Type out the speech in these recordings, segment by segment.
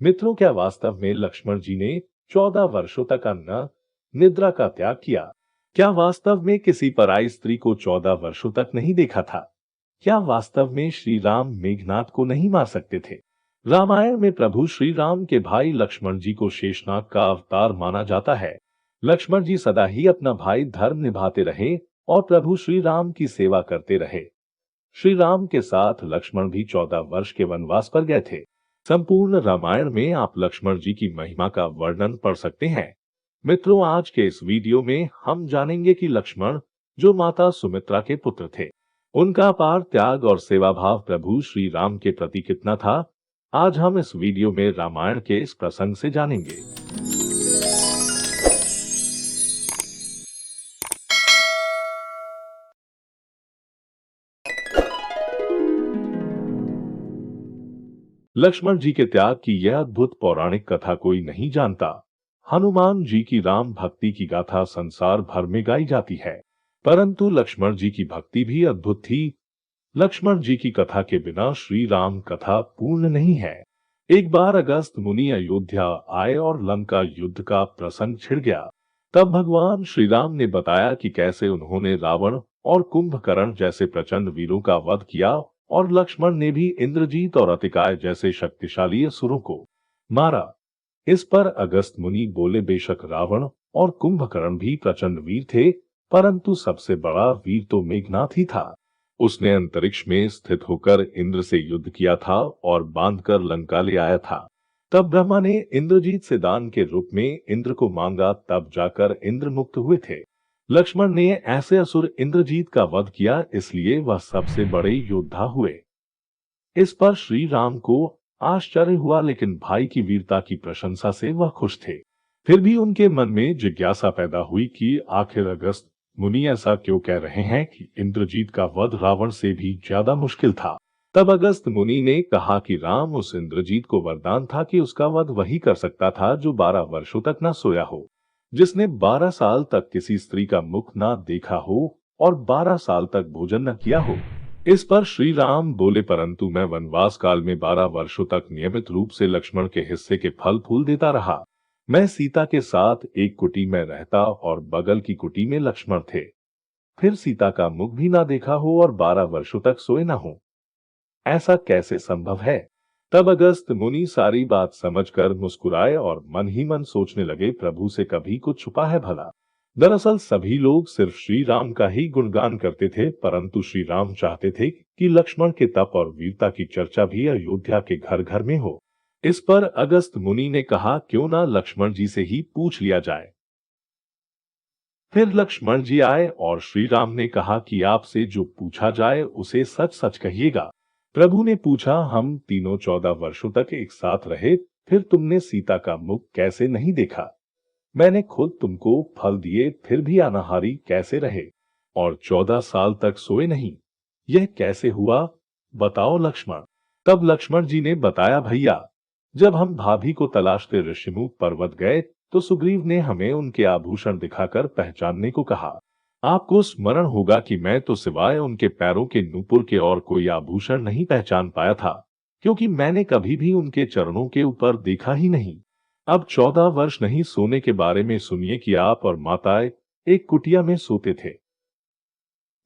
मित्रों, क्या वास्तव में लक्ष्मण जी ने 14 वर्षों तक अन्न निद्रा का त्याग किया? क्या वास्तव में किसी पराई स्त्री को 14 वर्षों तक नहीं देखा था? क्या वास्तव में श्री राम मेघनाद को नहीं मार सकते थे? रामायण में प्रभु श्री राम के भाई लक्ष्मण जी को शेषनाग का अवतार माना जाता है। लक्ष्मण जी सदा ही अपना भाई धर्म निभाते रहे और प्रभु श्री राम की सेवा करते रहे। श्री राम के साथ लक्ष्मण भी 14 वर्ष के वनवास पर गए थे। संपूर्ण रामायण में आप लक्ष्मण जी की महिमा का वर्णन पढ़ सकते हैं। मित्रों, आज के इस वीडियो में हम जानेंगे कि लक्ष्मण, जो माता सुमित्रा के पुत्र थे, उनका अपार त्याग और सेवा भाव प्रभु श्री राम के प्रति कितना था। आज हम इस वीडियो में रामायण के इस प्रसंग से जानेंगे। लक्ष्मण जी के त्याग की यह अद्भुत पौराणिक कथा कोई नहीं जानता। हनुमान जी की राम भक्ति की गाथा संसार भर में गाई जाती है, परंतु लक्ष्मण जी की भक्ति भी अद्भुत थी। लक्ष्मण जी की कथा के बिना श्री राम कथा पूर्ण नहीं है। एक बार अगस्त मुनि अयोध्या आए और लंका युद्ध का प्रसंग छिड़ गया। तब भगवान श्री राम ने बताया कि कैसे उन्होंने रावण और कुंभकर्ण जैसे प्रचंड वीरों का वध किया और लक्ष्मण ने भी इंद्रजीत और अतिकाय जैसे शक्तिशाली असुरों को मारा। इस पर अगस्त मुनि बोले, बेशक रावण और कुंभकर्ण भी प्रचंड वीर थे, परंतु सबसे बड़ा वीर तो मेघनाद ही था। उसने अंतरिक्ष में स्थित होकर इंद्र से युद्ध किया था और बांधकर लंका ले आया था। तब ब्रह्मा ने इंद्रजीत से दान के रूप में इंद्र को मांगा, तब जाकर इंद्र मुक्त हुए थे। लक्ष्मण ने ऐसे असुर इंद्रजीत का वध किया, इसलिए वह सबसे बड़े योद्धा हुए। इस पर श्री राम को आश्चर्य हुआ, लेकिन भाई की वीरता की प्रशंसा से वह खुश थे। फिर भी उनके मन में जिज्ञासा पैदा हुई कि आखिर अगस्त मुनि ऐसा क्यों कह रहे हैं कि इंद्रजीत का वध रावण से भी ज्यादा मुश्किल था। तब अगस्त मुनि ने कहा कि राम उस इंद्रजीत को वरदान था कि उसका वध वही कर सकता था जो 12 वर्षों तक न सोया हो, जिसने 12 साल तक किसी स्त्री का मुख न देखा हो और 12 साल तक भोजन न किया हो। इस पर श्री राम बोले, परंतु मैं वनवास काल में 12 वर्षों तक नियमित रूप से लक्ष्मण के हिस्से के फल फूल देता रहा। मैं सीता के साथ एक कुटी में रहता और बगल की कुटी में लक्ष्मण थे। फिर सीता का मुख भी ना देखा हो और 12 वर्षों तक सोए ना हो। ऐसा कैसे संभव है? तब अगस्त मुनि सारी बात समझकर मुस्कुराए और मन ही मन सोचने लगे, प्रभु से कभी कुछ छुपा है भला। दरअसल सभी लोग सिर्फ श्री राम का ही गुणगान करते थे, परंतु श्री राम चाहते थे कि लक्ष्मण के तप और वीरता की चर्चा भी अयोध्या के घर घर में हो। इस पर अगस्त मुनि ने कहा, क्यों ना लक्ष्मण जी से ही पूछ लिया जाए। फिर लक्ष्मण जी आए और श्री राम ने कहा कि आपसे जो पूछा जाए उसे सच सच कहिएगा। प्रभु ने पूछा, हम तीनों 14 वर्षों तक एक साथ रहे, फिर तुमने सीता का मुख कैसे नहीं देखा? मैंने खुद तुमको फल दिए, फिर भी अनाहारी कैसे रहे और 14 साल तक सोए नहीं? यह कैसे हुआ? बताओ लक्ष्मण। तब लक्ष्मण जी ने बताया, भैया, जब हम भाभी को तलाशते ऋषिमुख पर्वत गए तो सुग्रीव ने हमें उनके आभूषण दिखाकर पहचानने को कहा। आपको स्मरण होगा कि मैं तो सिवाय उनके पैरों के नूपुर के और कोई आभूषण नहीं पहचान पाया था, क्योंकि मैंने कभी भी उनके चरणों के ऊपर देखा ही नहीं। अब 14 वर्ष नहीं सोने के बारे में सुनिए कि आप और माताएं एक कुटिया में सोते थे।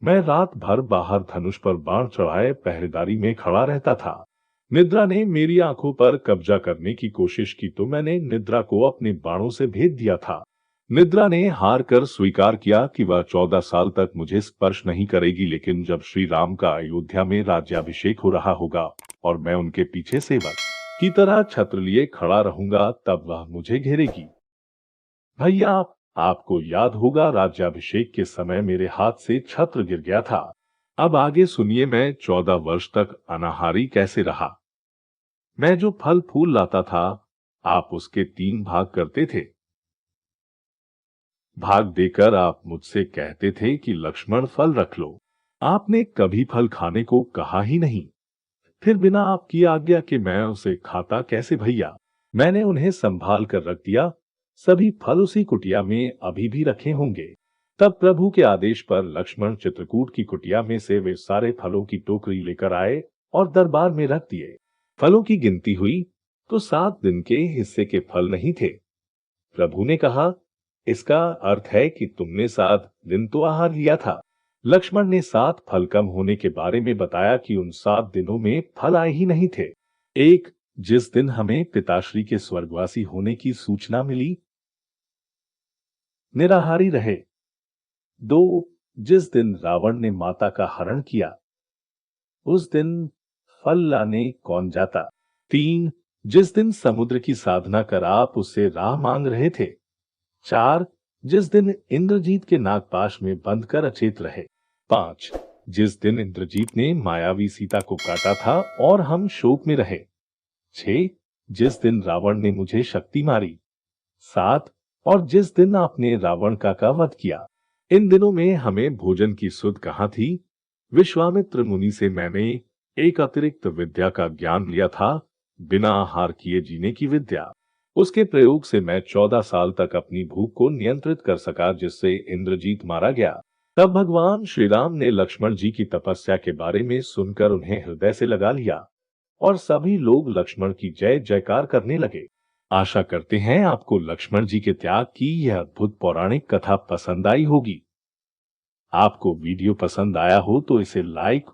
मैं रात भर बाहर धनुष पर बाण चढ़ाए पहरेदारी में खड़ा रहता था। निद्रा ने मेरी आंखों पर कब्जा करने की कोशिश की तो मैंने निद्रा को अपने बाणों से भेद दिया था। निद्रा ने हार कर स्वीकार किया कि वह 14 साल तक मुझे स्पर्श नहीं करेगी, लेकिन जब श्री राम का अयोध्या में राज्याभिषेक हो रहा होगा और मैं उनके पीछे सेवक की तरह छत्र लिए खड़ा रहूंगा, तब वह मुझे घेरेगी। भैया, आपको याद होगा राज्याभिषेक के समय मेरे हाथ से छत्र गिर गया था। अब आगे सुनिए, मैं 14 वर्ष तक अनाहारी कैसे रहा। मैं जो फल फूल लाता था, आप उसके 3 भाग करते थे। भाग देकर आप मुझसे कहते थे कि लक्ष्मण फल रख लो। आपने कभी फल खाने को कहा ही नहीं। फिर बिना आपकी आज्ञा के मैं उसे खाता कैसे भैया? मैंने उन्हें संभाल कर रख दिया। सभी फल उसी कुटिया में अभी भी रखे होंगे। तब प्रभु के आदेश पर लक्ष्मण चित्रकूट की कुटिया में से वे सारे फलों की टोकरी लेकर आए और दरबार में रख दिए। फलों की गिनती हुई तो 7 दिन के हिस्से के फल नहीं थे। प्रभु ने कहा, इसका अर्थ है कि तुमने 7 दिन तो आहार लिया था। लक्ष्मण ने 7 फल कम होने के बारे में बताया कि उन 7 दिनों में फल आए ही नहीं थे। एक, जिस दिन हमें पिताश्री के स्वर्गवासी होने की सूचना मिली, निराहारी रहे। 2, जिस दिन रावण ने माता का हरण किया, उस दिन फल लाने कौन जाता। 3, जिस दिन समुद्र की साधना कर आप उससे राह मांग रहे थे। 4, जिस दिन इंद्रजीत के नागपाश में बंद कर अचेत रहे। 5, जिस दिन इंद्रजीत ने मायावी सीता को काटा था और हम शोक में रहे। 6, जिस दिन रावण ने मुझे शक्ति मारी। 7, और जिस दिन आपने रावण का वध किया। इन दिनों में हमें भोजन की सुध कहाँ थी। विश्वामित्र मुनि से मैंने एक अतिरिक्त विद्या का ज्ञान लिया था, बिना आहार किए जीने की विद्या। उसके प्रयोग से मैं 14 साल तक अपनी भूख को नियंत्रित कर सका, जिससे इंद्रजीत मारा गया। तब भगवान श्री राम ने लक्ष्मण जी की तपस्या के बारे में सुनकर उन्हें हृदय से लगा लिया और सभी लोग लक्ष्मण की जय जयकार करने लगे। आशा करते हैं आपको लक्ष्मण जी के त्याग की यह अद्भुत पौराणिक कथा पसंद आई होगी। आपको वीडियो पसंद आया हो तो इसे लाइक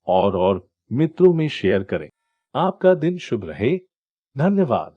और मित्रों में शेयर करें। आपका दिन शुभ रहे। धन्यवाद।